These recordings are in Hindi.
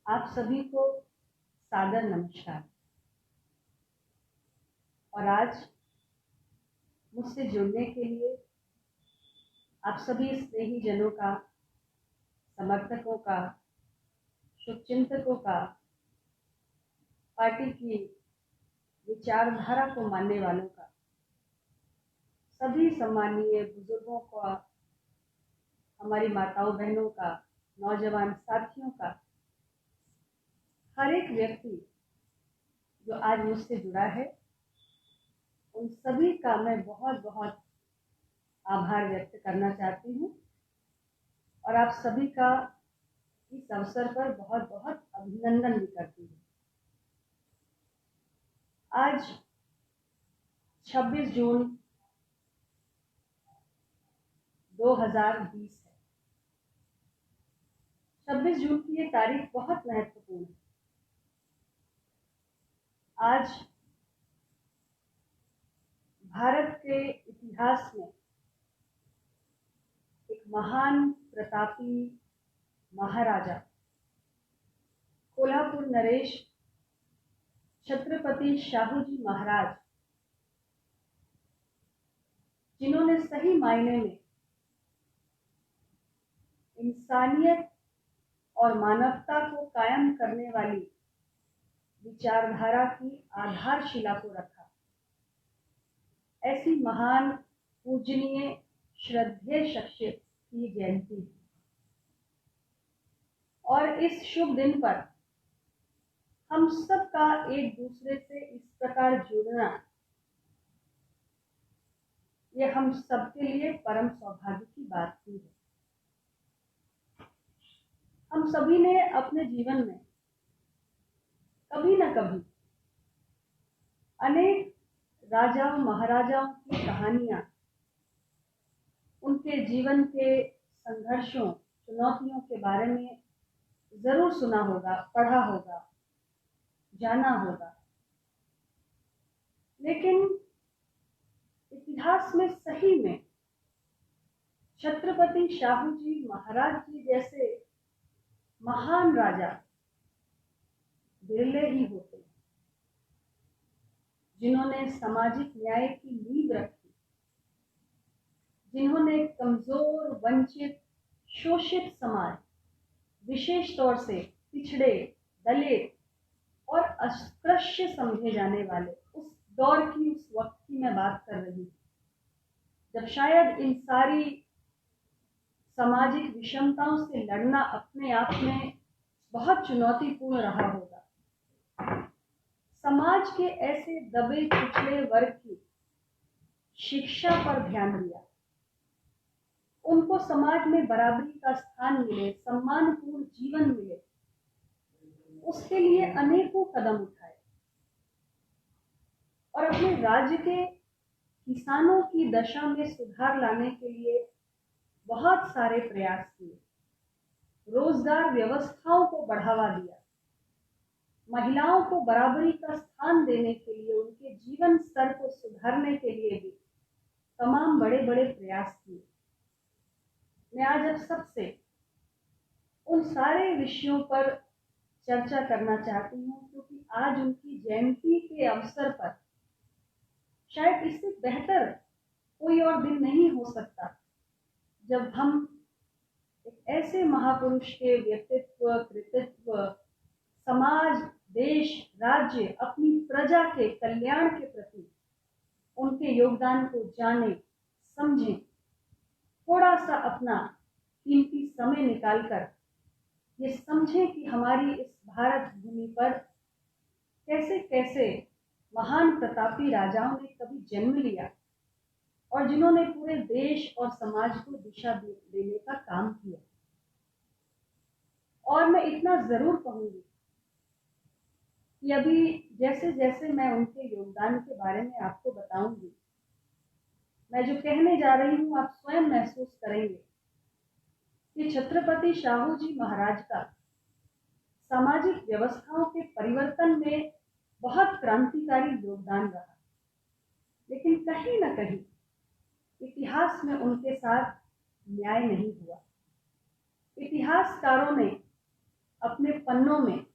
आप सभी को सादर नमस्कार। और आज मुझसे जुड़ने के लिए आप सभी स्नेही जनों का, समर्थकों का, शुभचिंतकों का, पार्टी की विचारधारा को मानने वालों का, सभी सम्मानीय बुजुर्गों का, हमारी माताओं बहनों का, नौजवान साथियों का, हर एक व्यक्ति जो आज मुझसे जुड़ा है, उन सभी का मैं बहुत बहुत आभार व्यक्त करना चाहती हूँ और आप सभी का इस अवसर पर बहुत बहुत अभिनंदन भी करती हूँ। आज 26 जून 2020 है। 26 जून की ये तारीख बहुत महत्वपूर्ण है। आज भारत के इतिहास में एक महान प्रतापी महाराजा कोल्हापुर नरेश छत्रपति शाहू जी महाराज, जिन्होंने सही मायने में इंसानियत और मानवता को कायम करने वाली विचारधारा की आधारशिला को रखा, ऐसी महान पूजनीय श्रद्धेय शख्सियत की जयंती है। और इस शुभ दिन पर हम सबका एक दूसरे से इस प्रकार जुड़ना, ये हम सबके लिए परम सौभाग्य की बात ही है। हम सभी ने अपने जीवन में कभी न कभी अनेक राजाओं महाराजाओं की कहानियां, उनके जीवन के संघर्षों, चुनौतियों के बारे में जरूर सुना होगा, पढ़ा होगा, जाना होगा। लेकिन इतिहास में सही में छत्रपति शाहू जी महाराज जी जैसे महान राजा बिरले ही होते हैं, जिन्होंने सामाजिक न्याय की नींव रखी, जिन्होंने कमजोर, वंचित, शोषित समाज, विशेष तौर से पिछड़े, दलित और अस्पृश्य समझे जाने वाले उस दौर की, उस वक्त की मैं बात कर रही हूँ, जब शायद इन सारी सामाजिक विषमताओं से लड़ना अपने आप में बहुत चुनौतीपूर्ण रहा होगा। समाज के ऐसे दबे पिछड़े वर्ग की शिक्षा पर ध्यान दिया, उनको समाज में बराबरी का स्थान मिले, सम्मानपूर्ण जीवन मिले, उसके लिए अनेकों कदम उठाए और अपने राज्य के किसानों की दशा में सुधार लाने के लिए बहुत सारे प्रयास किए, रोजगार व्यवस्थाओं को बढ़ावा दिया, महिलाओं को बराबरी का स्थान देने के लिए, उनके जीवन स्तर को सुधारने के लिए भी तमाम बड़े बड़े प्रयास किए। मैं आज आप सबसे उन सारे विषयों पर चर्चा करना चाहती हूँ, क्योंकि आज उनकी जयंती के अवसर पर शायद इससे बेहतर कोई और दिन नहीं हो सकता जब हम एक ऐसे महापुरुष के व्यक्तित्व, कृतित्व, समाज, देश, राज्य, अपनी प्रजा के कल्याण के प्रति उनके योगदान को जाने, समझें, थोड़ा सा अपना कीमती समय निकालकर ये समझें कि हमारी इस भारत भूमि पर कैसे कैसे महान प्रतापी राजाओं ने कभी जन्म लिया और जिन्होंने पूरे देश और समाज को दिशा देने का काम किया। और मैं इतना जरूर कहूंगी कि अभी जैसे जैसे मैं उनके योगदान के बारे में आपको बताऊंगी, मैं जो कहने जा रही हूँ आप स्वयं महसूस करेंगे कि छत्रपति शाहू जी महाराज का सामाजिक व्यवस्थाओं के परिवर्तन में बहुत क्रांतिकारी योगदान रहा। लेकिन कहीं न कहीं इतिहास में उनके साथ न्याय नहीं हुआ। इतिहासकारों ने अपने पन्नों में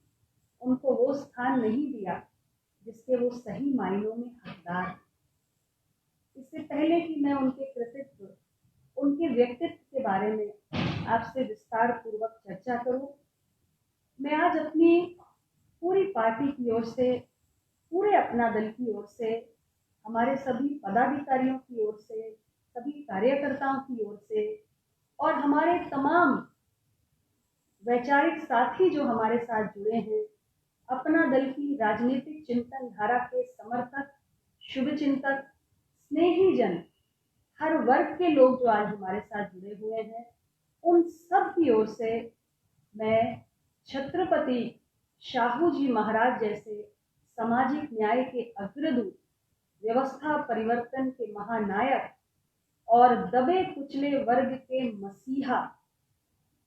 उनको वो स्थान नहीं दिया जिसके वो सही मायनों में हकदार हैं। इससे पहले कि मैं उनके कृतित्व, उनके व्यक्तित्व के बारे में आपसे विस्तार पूर्वक चर्चा करूं, मैं आज अपनी पूरी पार्टी की ओर से, पूरे अपना दल की ओर से, हमारे सभी पदाधिकारियों की ओर से, सभी कार्यकर्ताओं की ओर से और हमारे तमाम वैचारिक साथी जो हमारे साथ जुड़े हैं, अपना दल की राजनीतिक चिंतन धारा के समर्थक, शुभचिंतक, स्नेही जन, हर वर्ग के लोग जो आज हमारे साथ जुड़े हुए हैं, उन सब की ओर से मैं छत्रपति शाहू जी महाराज जैसे सामाजिक न्याय के अग्रदूत, व्यवस्था परिवर्तन के महानायक और दबे कुचले वर्ग के मसीहा,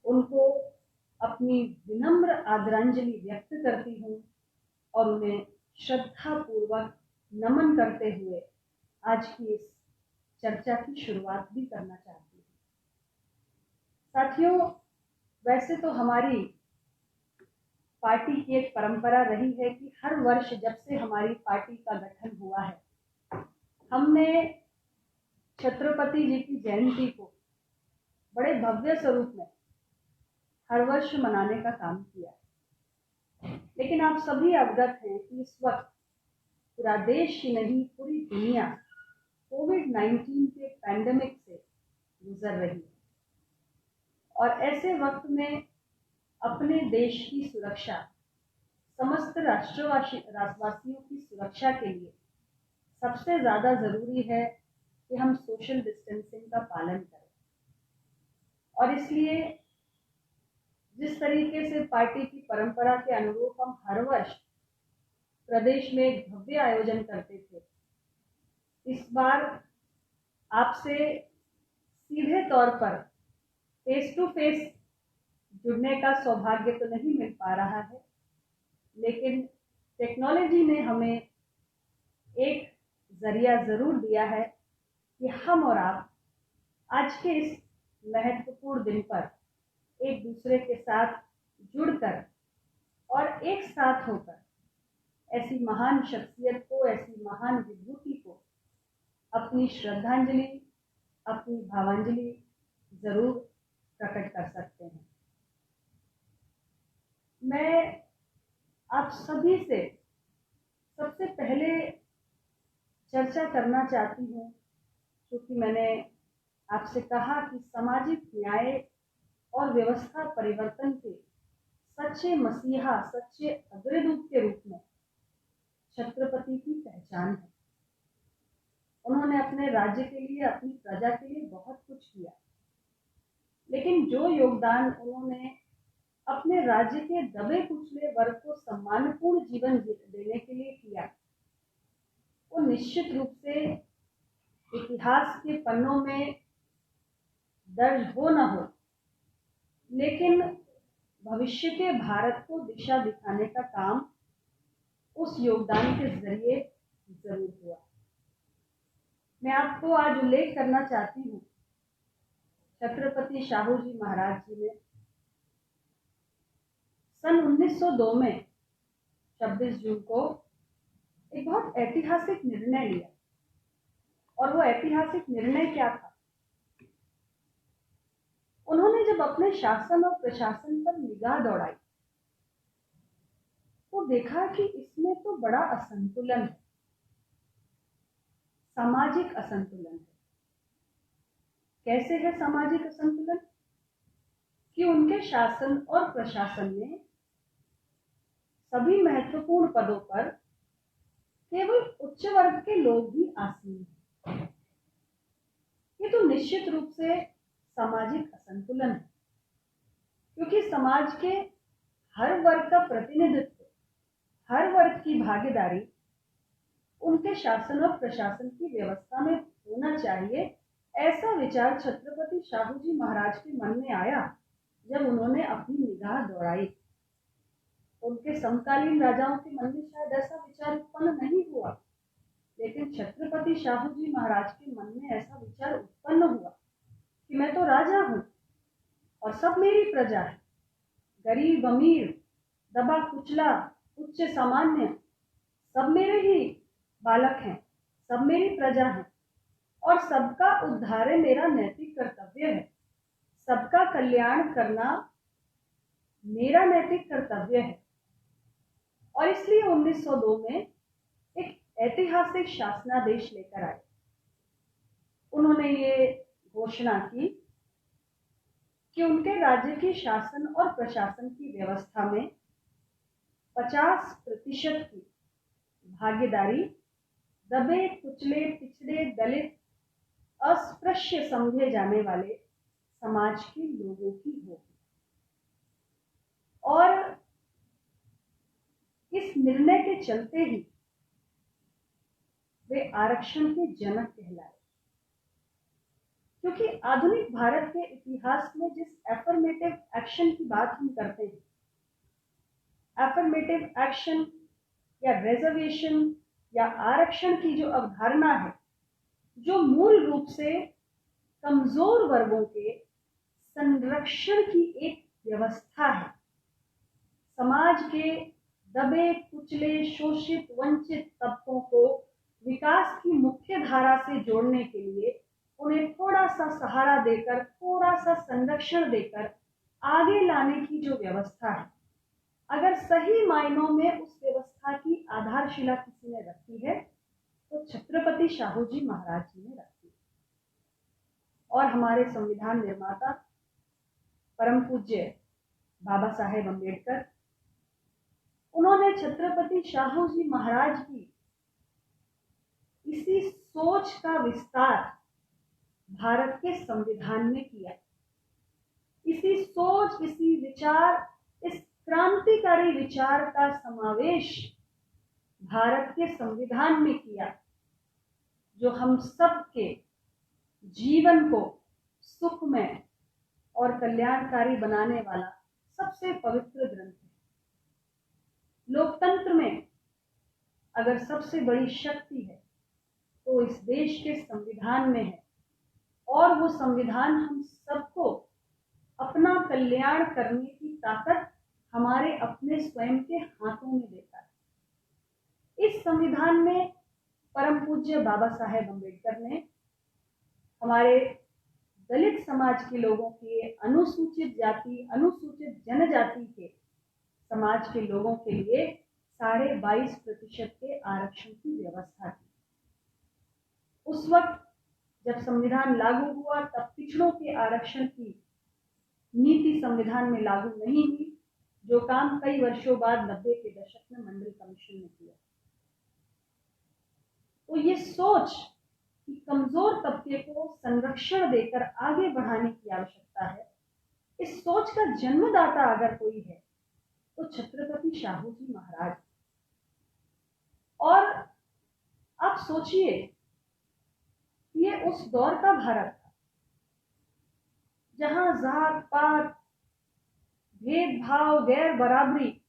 उनको अपनी विनम्र आदरांजलि व्यक्त करती हूँ और उन्हें श्रद्धापूर्वक नमन करते हुए आज की इस चर्चा की शुरुआत भी करना चाहती हूँ। साथियों, वैसे तो हमारी पार्टी की एक परंपरा रही है कि हर वर्ष जब से हमारी पार्टी का गठन हुआ है, हमने छत्रपति जी की जयंती को बड़े भव्य स्वरूप में हर वर्ष मनाने का काम किया। लेकिन आप सभी अवगत हैं कि इस वक्त पूरा देश ही नहीं, पूरी दुनिया कोविड-19 के पैंडेमिक से गुजर रही है और ऐसे वक्त में अपने देश की सुरक्षा, समस्त राष्ट्रवासियों की सुरक्षा के लिए सबसे ज्यादा जरूरी है कि हम सोशल डिस्टेंसिंग का पालन करें। और इसलिए जिस तरीके से पार्टी की परंपरा के अनुरूप हम हर वर्ष प्रदेश में एक भव्य आयोजन करते थे, इस बार आपसे सीधे तौर पर फेस टू फेस जुड़ने का सौभाग्य तो नहीं मिल पा रहा है, लेकिन टेक्नोलॉजी ने हमें एक जरिया जरूर दिया है कि हम और आप आज के इस महत्वपूर्ण दिन पर एक दूसरे के साथ जुड़कर और एक साथ होकर ऐसी महान शख्सियत को, ऐसी महान विभूति को अपनी श्रद्धांजलि, अपनी भावांजलि जरूर प्रकट कर सकते हैं। मैं आप सभी से सबसे पहले चर्चा करना चाहती हूँ, क्योंकि मैंने आपसे कहा कि सामाजिक न्याय और व्यवस्था परिवर्तन के सच्चे मसीहा, सच्चे अग्रदूत के रूप में छत्रपति की पहचान है। उन्होंने अपने राज्य के लिए, अपनी प्रजा के लिए बहुत कुछ किया, लेकिन जो योगदान उन्होंने अपने राज्य के दबे कुचले वर्ग को सम्मानपूर्ण जीवन देने के लिए किया, वो निश्चित रूप से इतिहास के पन्नों में दर्ज हो न हो, लेकिन भविष्य के भारत को दिशा दिखाने का काम उस योगदान के जरिए जरूर हुआ। मैं आपको आज उल्लेख करना चाहती हूँ, छत्रपति शाहू जी महाराज जी ने सन 1902 में 26 जून को एक बहुत ऐतिहासिक निर्णय लिया। और वो ऐतिहासिक निर्णय क्या था? उन्होंने जब अपने शासन और प्रशासन पर निगाह दौड़ाई तो देखा कि इसमें तो बड़ा असंतुलन है, सामाजिक असंतुलन है। कैसे है सामाजिक असंतुलन? कि उनके शासन और प्रशासन में सभी महत्वपूर्ण पदों पर केवल उच्च वर्ग के लोग ही आसीन हैं। ये तो निश्चित रूप से सामाजिक असंतुलन है, क्योंकि समाज के हर वर्ग का प्रतिनिधित्व, हर वर्ग की भागीदारी उनके शासन और प्रशासन की व्यवस्था में होना चाहिए। ऐसा विचार छत्रपति शाहू जी महाराज के मन में आया जब उन्होंने अपनी निगाह दौड़ाई। उनके समकालीन राजाओं के मन में शायद ऐसा विचार उत्पन्न नहीं हुआ, लेकिन छत्रपति शाहू जी महाराज के मन में ऐसा विचार उत्पन्न हुआ कि मैं तो राजा हूँ और सब मेरी प्रजा है, गरीब अमीर, दबा कुचला, उच्च सामान्य, सब मेरे ही बालक हैं, सब मेरी प्रजा हैं और सबका उद्धार मेरा नैतिक कर्तव्य है। सबका कल्याण करना मेरा नैतिक कर्तव्य है। और इसलिए 1902 में एक ऐतिहासिक शासनादेश लेकर आए। उन्होंने ये घोषणा की कि उनके राज्य की शासन और प्रशासन की व्यवस्था में 50% की भागीदारी दबे कुचले, पिछड़े, दलित, अस्पृश्य समझे जाने वाले समाज के लोगों की होगी। और इस निर्णय के चलते ही वे आरक्षण के जनक कहलाए, क्योंकि आधुनिक भारत के इतिहास में जिस एफर्मेटिव एक्शन की बात हम करते हैं, एफर्मेटिव एक्शन या रिजर्वेशन या आरक्षण की जो अवधारणा है, जो मूल रूप से कमजोर वर्गों के संरक्षण की एक व्यवस्था है, समाज के दबे कुचले, शोषित, वंचित तबकों को विकास की मुख्य धारा से जोड़ने के लिए उन्हें थोड़ा सा सहारा देकर, थोड़ा सा संरक्षण देकर आगे लाने की जो व्यवस्था है, अगर सही मायनों में उस व्यवस्था की आधारशिला किसी ने रखी है तो छत्रपति शाहू जी महाराज जी ने रखी है। और हमारे संविधान निर्माता परम पूज्य बाबा साहेब अम्बेडकर, उन्होंने छत्रपति शाहू जी महाराज की इसी सोच का विस्तार भारत के संविधान में किया। इसी सोच, इसी विचार, इस क्रांतिकारी विचार का समावेश भारत के संविधान में किया, जो हम सबके जीवन को सुखमय और कल्याणकारी बनाने वाला सबसे पवित्र ग्रंथ है। लोकतंत्र में अगर सबसे बड़ी शक्ति है तो इस देश के संविधान में है, और वो संविधान हम सबको अपना कल्याण करने की ताकत हमारे अपने स्वयं के हाथों में देता है। इस संविधान में परम पूज्य बाबा साहेब अम्बेडकर ने हमारे दलित समाज के लोगों के, अनुसूचित जाति, अनुसूचित जनजाति के समाज के लोगों के लिए 22.5% के आरक्षण की व्यवस्था की। उस वक्त जब संविधान लागू हुआ तब पिछड़ों के आरक्षण की नीति संविधान में लागू नहीं हुई, जो काम कई वर्षों बाद 90 के दशक में मंडल कमीशन ने किया। तो ये सोच कि कमजोर तबके को संरक्षण देकर आगे बढ़ाने की आवश्यकता है, इस सोच का जन्मदाता अगर कोई है तो छत्रपति शाहू जी महाराज। और आप सोचिए, ये उस दौर का भारत था जहां जात पात, भेदभाव, गैर बराबरी,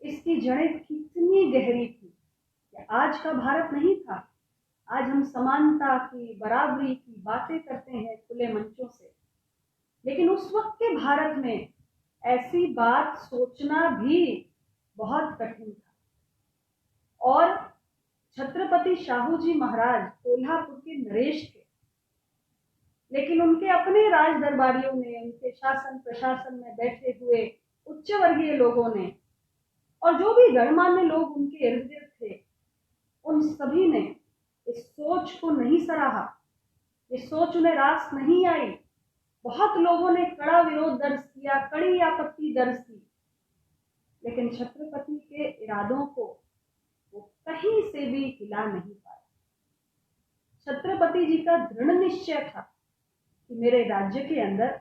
इसकी जड़ें कितनी गहरी थी। आज का भारत नहीं था। आज हम समानता की, बराबरी की बातें करते हैं खुले मंचों से, लेकिन उस वक्त के भारत में ऐसी बात सोचना भी बहुत कठिन था। और छत्रपति शाहू जी महाराज कोल्हापुर के नरेश थे, लेकिन उनके अपने राज दरबारियों ने, उनके शासन प्रशासन में बैठे हुए उच्च वर्गीय लोगों ने और जो भी गणमान्य लोग उनके इर्द गिर्द थे, उन सभी ने इस सोच को नहीं सराहा। ये सोच उन्हें रास नहीं आई। बहुत लोगों ने कड़ा विरोध दर्ज किया, कड़ी आपत्ति दर्ज की, लेकिन छत्रपति के इरादों को वो कहीं से भी हिला नहीं पाया। छत्रपति जी का दृढ़ निश्चय था कि मेरे राज्य के अंदर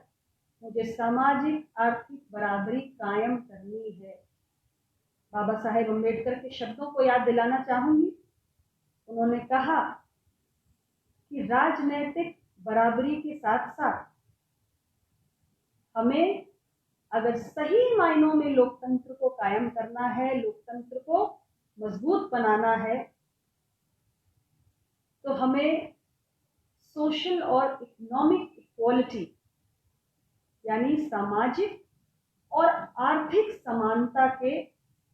मुझे सामाजिक आर्थिक बराबरी कायम करनी है। बाबा साहेब अम्बेडकर के शब्दों को याद दिलाना चाहूंगी। उन्होंने कहा कि राजनैतिक बराबरी के साथ साथ हमें अगर सही मायनों में लोकतंत्र को कायम करना है, लोकतंत्र को मजबूत बनाना है, तो हमें सोशल और इकोनॉमिक इक्वालिटी यानी सामाजिक और आर्थिक समानता के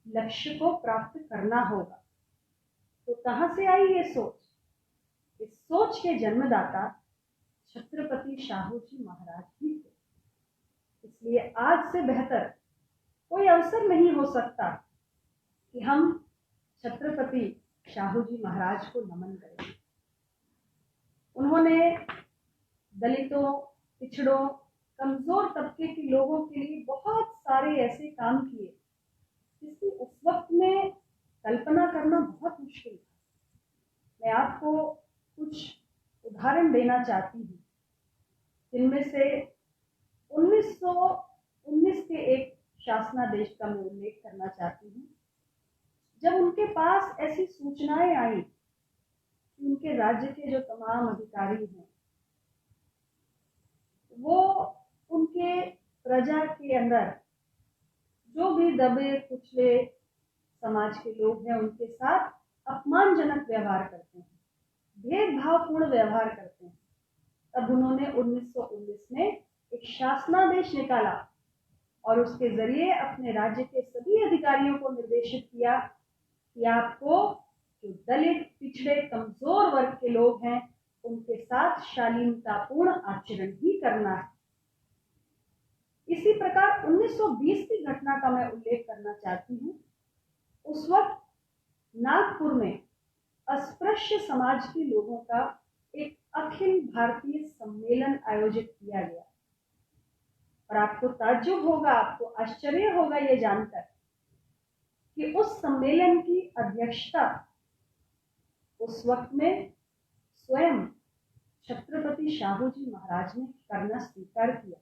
लक्ष्य को प्राप्त करना होगा। तो कहां से आई ये सोच? इस सोच के जन्मदाता छत्रपति शाहू जी महाराज ही थे। इसलिए आज से बेहतर कोई अवसर नहीं हो सकता कि हम छत्रपति शाहू जी महाराज को नमन करें। उन्होंने दलितों, पिछड़ों, कमजोर तबके के लोगों के लिए बहुत सारे ऐसे काम किए जिसकी उस वक्त में कल्पना करना बहुत मुश्किल था। मैं आपको कुछ उदाहरण देना चाहती हूँ, जिनमें से 1919 के एक शासनादेश का मैं उल्लेख करना चाहती हूँ। जब उनके पास ऐसी सूचनाएं आई कि उनके राज्य के जो तमाम अधिकारी हैं वो उनके प्रजा के अंदर जो भी दबे कुचले समाज के लोग हैं उनके साथ अपमानजनक व्यवहार करते हैं, भेदभावपूर्ण व्यवहार करते हैं, तब उन्होंने 1919 में एक शासनादेश निकाला और उसके जरिए अपने राज्य के सभी अधिकारियों को निर्देशित किया कि आपको जो दलित, पिछड़े, कमजोर वर्ग के लोग हैं उनके साथ शालीनतापूर्ण आचरण ही करना है। इसी प्रकार 1920 की घटना का मैं उल्लेख करना चाहती हूँ। उस वक्त नागपुर में अस्पृश्य समाज के लोगों का एक अखिल भारतीय सम्मेलन आयोजित किया गया और आपको ताज्जुब होगा, आपको आश्चर्य होगा ये जानकर कि उस सम्मेलन की अध्यक्षता उस वक्त में स्वयं छत्रपति शाहू जी महाराज ने करना स्वीकार किया।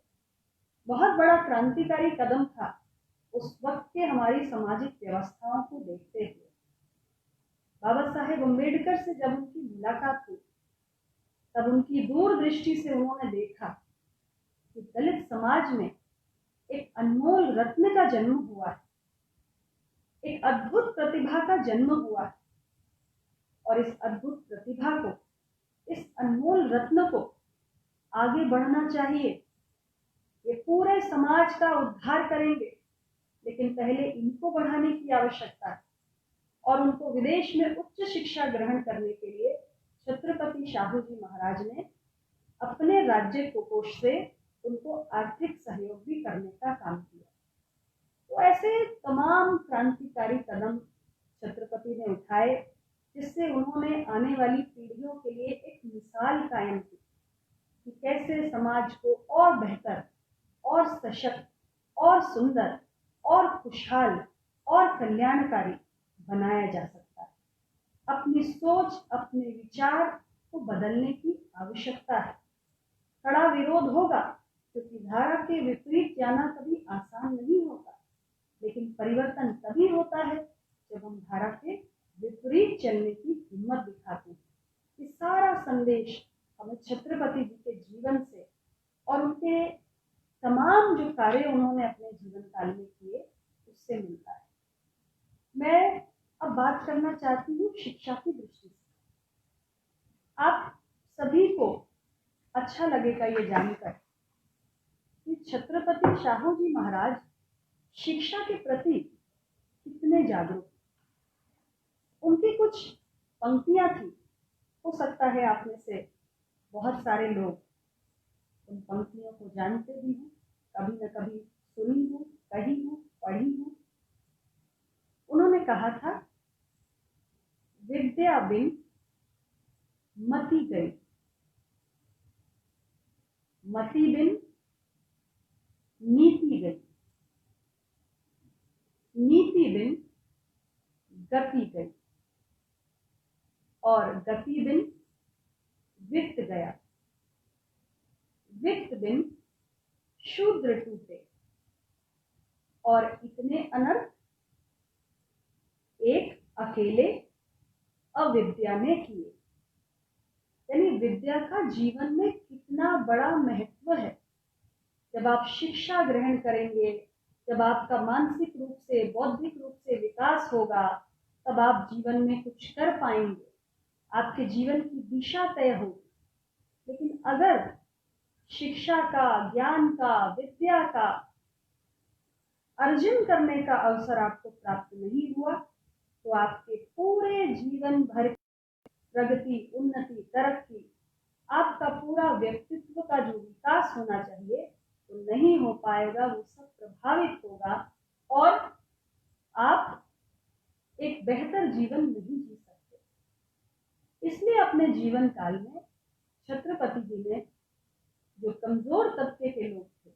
बहुत बड़ा क्रांतिकारी कदम था उस वक्त के हमारी सामाजिक व्यवस्थाओं को देखते हुए। बाबा साहेब अम्बेडकर से जब उनकी मुलाकात हुई तब उनकी दूरदृष्टि से उन्होंने देखा कि दलित समाज में एक अनमोल रत्न का जन्म हुआ है, एक अद्भुत प्रतिभा का जन्म हुआ है और इस अद्भुत प्रतिभा को, इस अनमोल रत्न को आगे बढ़ना चाहिए। ये पूरे समाज का उद्धार करेंगे, लेकिन पहले इनको बढ़ाने की आवश्यकता है और उनको विदेश में उच्च शिक्षा ग्रहण करने के लिए छत्रपति शाहू जी महाराज ने अपने राज्य कोष से उनको आर्थिक सहयोग भी करने का काम किया। तो ऐसे तमाम क्रांतिकारी कदम छत्रपति ने उठाए जिससे उन्होंने आने वाली पीढ़ियों के लिए एक मिसाल कायम की कि कैसे समाज को और बेहतर और सशक्त और सुंदर और खुशहाल और कल्याणकारी बनाया जा सकता है। अपनी सोच, अपने विचार को बदलने की आवश्यकता है। कड़ा विरोध होगा क्योंकि धारा के विपरीत जाना कभी आसान नहीं होता, लेकिन परिवर्तन तभी होता है जब हम धारा के विपरीत चलने की हिम्मत दिखाते हैं। ये सारा संदेश हमें छत्रपति जी के जीवन से और उनके तमाम जो कार्य उन्होंने अपने जीवन काल में किए उससे मिलता है। मैं अब बात करना चाहती हूँ शिक्षा की दृष्टि से। आप सभी को अच्छा लगेगा ये जानकर कि छत्रपति शाहू जी महाराज शिक्षा के प्रति कितने जागरूक। उनकी कुछ पंक्तियां थी, हो सकता है आप में से बहुत सारे लोग उन पंक्तियों को जानते भी हूँ, कभी न कभी सुनी हूँ, कही हूँ, पढ़ी हूँ। उन्होंने कहा था, विद्या बिन मति गई, मति बिन नीति गई, नीति बिन गति गई और गति बिन वित्त गया, वित्त बिन शूद्र टूटे और इतने अनर्थ एक अकेले अविद्या ने किए। यानी विद्या का जीवन में कितना बड़ा महत्व है। जब आप शिक्षा ग्रहण करेंगे, जब आपका मानसिक रूप से, बौद्धिक रूप से विकास होगा, तब आप जीवन में कुछ कर पाएंगे, आपके जीवन की दिशा तय होगी। लेकिन अगर शिक्षा का, ज्ञान का, विद्या का अर्जन करने का अवसर आपको प्राप्त नहीं हुआ तो आपके पूरे जीवन भर प्रगति, उन्नति, तरक्की, आपका पूरा व्यक्तित्व का जो विकास होना चाहिए तो नहीं हो पाएगा। वो सब प्रभावित होगा और आप एक बेहतर जीवन नहीं जी सकते। इसलिए अपने जीवन काल में छत्रपति जी ने जो कमजोर तबके के लोग थे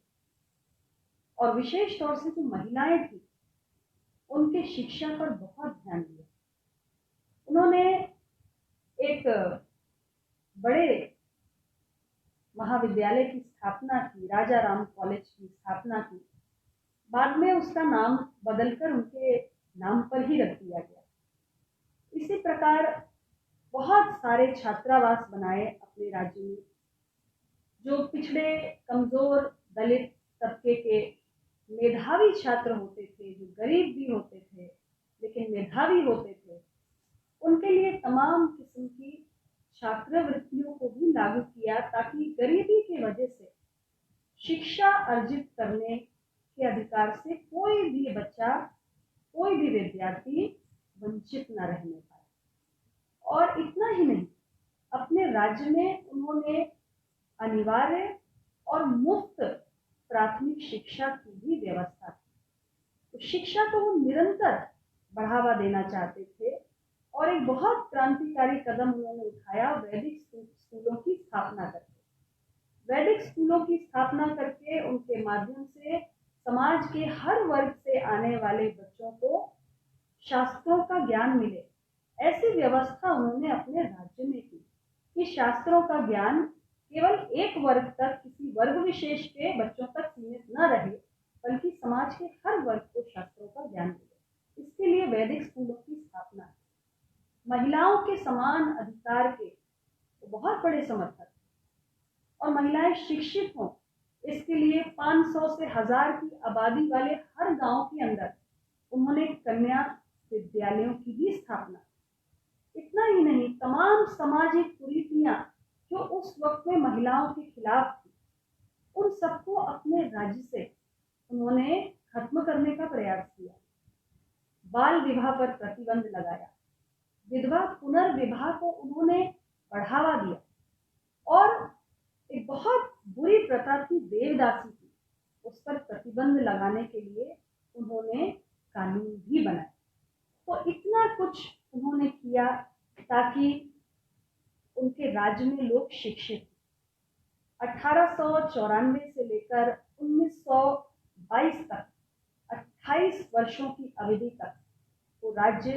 और विशेष तौर से जो महिलाएं थी उनके शिक्षा पर बहुत ध्यान दिया। उन्होंने एक बड़े महाविद्यालय की स्थापना की, राजा राम कॉलेज की स्थापना की। बाद में उसका नाम बदलकर उनके नाम पर ही रख दिया गया। इसी प्रकार बहुत सारे छात्रावास बनाए अपने राज्य में। जो पिछड़े, कमजोर, दलित तबके के मेधावी छात्र होते थे, जो गरीब भी होते थे लेकिन मेधावी होते थे, उनके लिए तमाम किस्म की छात्रवृत्तियों को भी लागू किया ताकि गरीबी की वजह से शिक्षा अर्जित करने के अधिकार से कोई भी बच्चा, कोई भी विद्यार्थी वंचित न रहने पाए। और इतना ही नहीं, अपने राज्य में उन्होंने अनिवार्य और मुफ्त प्राथमिक शिक्षा की भी व्यवस्था की। तो शिक्षा को वो निरंतर बढ़ावा देना चाहते थे और एक बहुत क्रांतिकारी कदम उन्होंने उठाया वैदिक स्कूलों की स्थापना करके। वैदिक स्कूलों की स्थापना करके उनके माध्यम से समाज के हर वर्ग से आने वाले बच्चों को शास्त्रों का ज्ञान मिले, ऐसी व्यवस्था उन्होंने अपने राज्य में की कि शास्त्रों का ज्ञान केवल एक वर्ग तक, किसी वर्ग विशेष के बच्चों तक सीमित न रहे, बल्कि समाज के हर वर्ग को शास्त्रों का ज्ञान मिले। इसके लिए वैदिक स्कूलों की स्थापना की। महिलाओं के समान अधिकार के वो बहुत बड़े समर्थक और महिलाएं शिक्षित हों, इसके लिए 500 से 1000 की आबादी वाले हर गांव के अंदर उन्होंने कन्या विद्यालयों की भी स्थापना। इतना ही नहीं, तमाम सामाजिक कुरीतियां जो उस वक्त में महिलाओं के खिलाफ थी, उन सबको अपने राज्य से उन्होंने खत्म करने का प्रयास किया। बाल विवाह पर प्रतिबंध लगाया, विधवा पुनर्विवाह को उन्होंने बढ़ावा दिया और एक बहुत बुरी प्रथा थी देवदासी की, उस पर प्रतिबंध लगाने के लिए उन्होंने कानून भी बनाए। तो इतना कुछ उन्होंने किया ताकि उनके राज्य में लोग शिक्षित। 1894 से लेकर 1922 तक 28 वर्षों की अवधि तक वो राज्य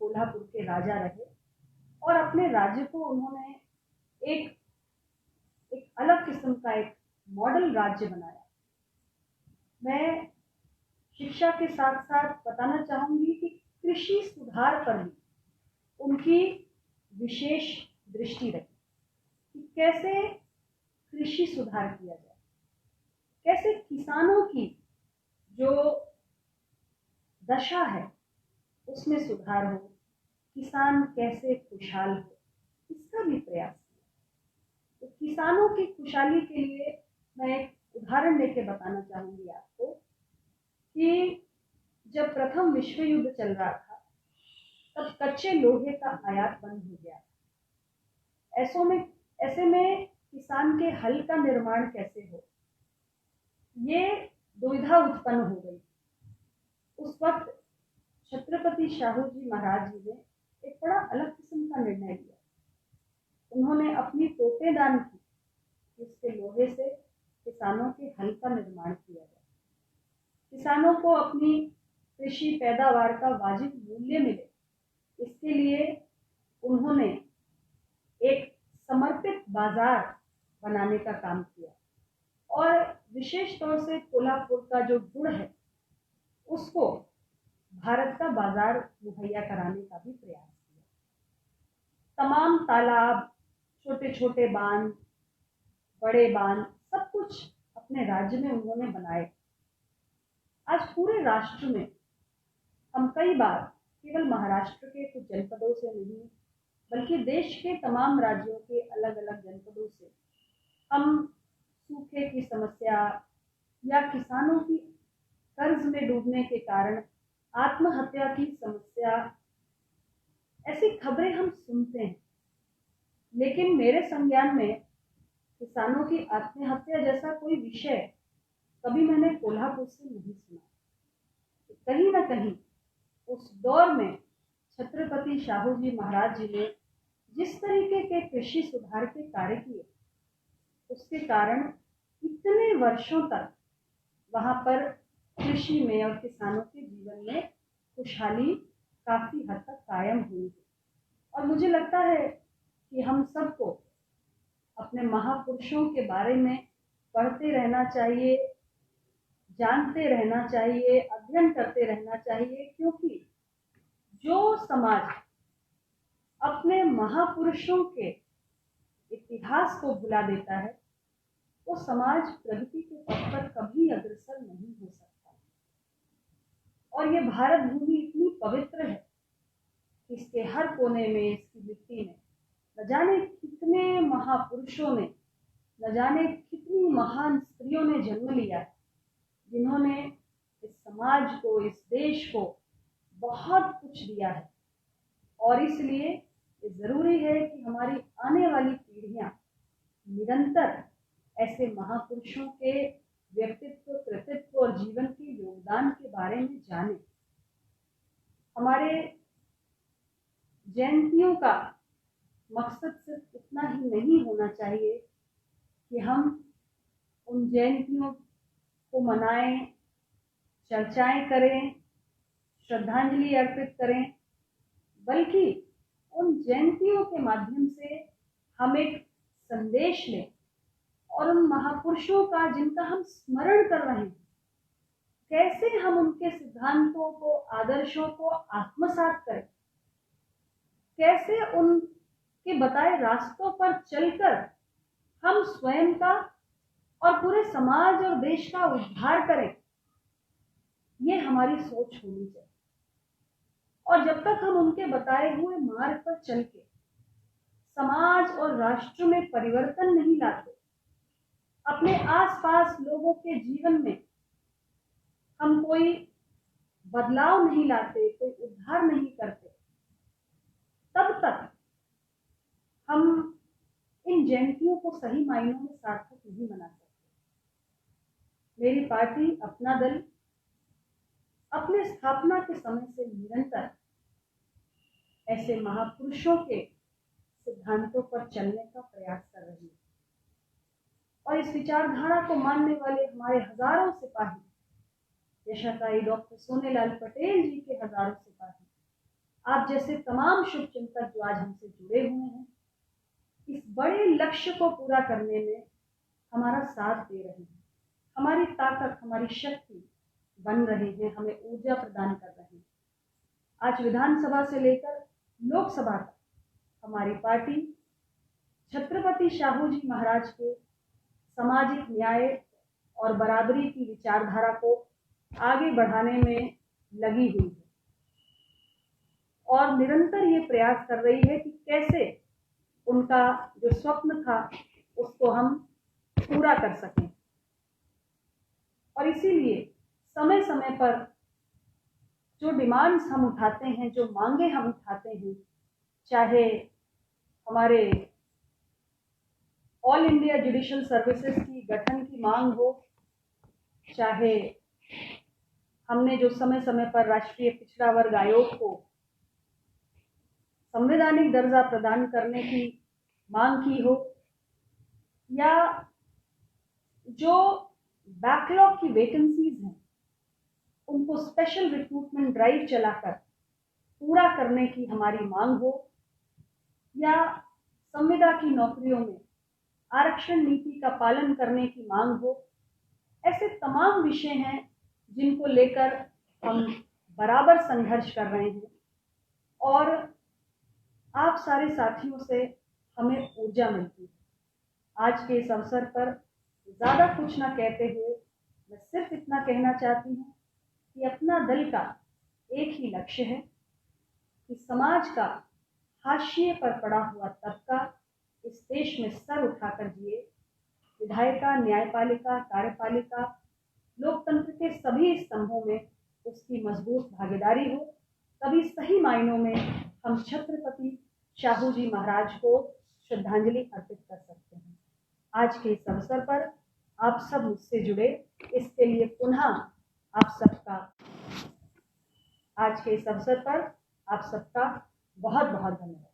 कोल्हापुर के राजा रहे और अपने राज्य को उन्होंने एक अलग किस्म का एक मॉडल राज्य बनाया। मैं शिक्षा के साथ साथ बताना चाहूंगी कि कृषि सुधार पर भी उनकी विशेष दृष्टि रही कि कैसे कृषि सुधार किया जाए, कैसे किसानों की जो दशा है उसमें सुधार हो, किसान कैसे खुशहाल हो, इसका भी प्रयास किया। तो किसानों की खुशहाली के लिए मैं एक उदाहरण लेके बताना चाहूंगी आपको कि जब प्रथम विश्व युद्ध चल रहा था तब कच्चे लोहे का आयात बंद हो गया। ऐसे में किसान के हल का निर्माण कैसे हो, ये दुविधा उत्पन्न हो गई। उस वक्त छत्रपति शाहू जी महाराज जी ने एक बड़ा अलग किस्म का निर्णय लिया। उन्होंने अपनी तोपें दान की, जिसके लोहे से किसानों के हल का निर्माण किया गया। किसानों को अपनी कृषि पैदावार का वाजिब मूल्य मिले, इसके लिए उन्होंने एक समर्पित बाजार बनाने का काम किया और विशेष तौर से कोल्हापुर का जो गुड़ है उसको भारत का बाजार मुहैया कराने का भी प्रयास किया। तमाम तालाब, छोटे छोटे बांध, बड़े बांध, सब कुछ अपने राज्य में उन्होंने बनाए। आज पूरे राष्ट्र में हम कई बार केवल महाराष्ट्र के कुछ जनपदों से नहीं बल्कि देश के तमाम राज्यों के अलग अलग जनपदों से हम सूखे की समस्या या किसानों की कर्ज में डूबने के कारण आत्महत्या की समस्या, ऐसी खबरें हम सुनते हैं। लेकिन मेरे संज्ञान में किसानों की आत्महत्या जैसा कोई विषय कभी मैंने कोल्हापुर से नहीं सुना। कहीं ना कहीं उस दौर में छत्रपति शाहू जी महाराज जी ने जिस तरीके के कृषि सुधार के कार्य किए, उसके कारण इतने वर्षों तक वहां पर कृषि में और किसानों के जीवन में खुशहाली काफी हद तक कायम हुई है। और मुझे लगता है कि हम सबको अपने महापुरुषों के बारे में पढ़ते रहना चाहिए, जानते रहना चाहिए, अध्ययन करते रहना चाहिए, क्योंकि जो समाज अपने महापुरुषों के इतिहास को भुला देता है, वो समाज प्रगति के पथ पर कभी अग्रसर नहीं हो सकता। और ये भारत भूमि इतनी पवित्र है कि इसके हर कोने में, इसकी मिट्टी में न जाने कितने महापुरुषों ने, न जाने कितनी महान स्त्रियों ने जन्म लिया है, जिन्होंने इस समाज को, इस देश को बहुत कुछ दिया है। और इसलिए ये जरूरी है कि हमारी आने वाली पीढ़ियां निरंतर ऐसे महापुरुषों के व्यक्तित्व, कृतित्व और जीवन के योगदान के बारे में जाने। हमारे जयंतियों का मकसद सिर्फ इतना ही नहीं होना चाहिए कि हम उन जयंतियों को मनाएं, चर्चाएं करें, श्रद्धांजलि अर्पित करें, बल्कि उन जयंतियों के माध्यम से हम एक संदेश लें और उन महापुरुषों का जिनका हम स्मरण कर रहे हैं, कैसे हम उनके सिद्धांतों को, आदर्शों को आत्मसात करें, कैसे उनके बताए रास्तों पर चलकर हम स्वयं का और पूरे समाज और देश का उद्धार करें। ये हमारी सोच होनी चाहिए। और जब तक हम उनके बताए हुए मार्ग पर चल के समाज और राष्ट्र में परिवर्तन नहीं लाते, अपने आसपास लोगों के जीवन में हम कोई बदलाव नहीं लाते, कोई उद्धार नहीं करते, तब तक हम इन जयंतियों को सही मायनों में सार्थक नहीं बना सकते। मेरी पार्टी, अपना दल, अपने स्थापना के समय से निरंतर ऐसे महापुरुषों के सिद्धांतों पर चलने का प्रयास कर रही है। और इस विचारधारा को मानने वाले हमारे हजारों सिपाही, यशस्वी डॉक्टर सोनेलाल पटेल जी के हजारों सिपाही, आप जैसे तमाम शुभचिंतक जो आज हमसे जुड़े हुए हैं, इस बड़े लक्ष्य को पूरा करने में हमारा साथ दे रहे हैं, हमारी ताकत, हमारी शक्ति बन रहे हैं, हमें ऊर्जा प्रदान कर रहे हैं। आज विधानसभा से लेकर लोकसभा तक हमारी पार्टी छत्रपति शाहू जी महाराज के सामाजिक न्याय और बराबरी की विचारधारा को आगे बढ़ाने में लगी हुई है और निरंतर ये प्रयास कर रही है कि कैसे उनका जो स्वप्न था उसको हम पूरा कर सकें। और इसीलिए समय समय पर जो डिमांड्स हम उठाते हैं, जो मांगे हम उठाते हैं, चाहे हमारे ऑल इंडिया जुडिशियल सर्विसेज की गठन की मांग हो, चाहे हमने जो समय समय पर राष्ट्रीय पिछड़ा वर्ग आयोग को संवैधानिक दर्जा प्रदान करने की मांग की हो, या जो बैकलॉग की वैकेंसीज हैं उनको स्पेशल रिक्रूटमेंट ड्राइव चलाकर पूरा करने की हमारी मांग हो, या संविदा की नौकरियों में आरक्षण नीति का पालन करने की मांग हो, ऐसे तमाम विषय हैं जिनको लेकर हम बराबर संघर्ष कर रहे हैं। और आप सारे साथियों से हमें ऊर्जा मिलती है। आज के इस अवसर पर ज़्यादा कुछ ना कहते हुए मैं सिर्फ इतना कहना चाहती हूँ कि अपना दल का एक ही लक्ष्य है कि समाज का हाशिए पर पड़ा हुआ तबका इस देश में सर उठाकर जिए। विधायिका, न्यायपालिका, कार्यपालिका लोकतंत्र के सभी स्तंभों में उसकी मजबूत भागीदारी हो, तभी सही मायनों में हम छत्रपति शाहू जी महाराज को श्रद्धांजलि अर्पित कर सकते हैं। आज के इस अवसर पर आप सब मुझसे जुड़े, इसके लिए पुनः आप सबका आज के इस अवसर पर आप सबका बहुत बहुत धन्यवाद।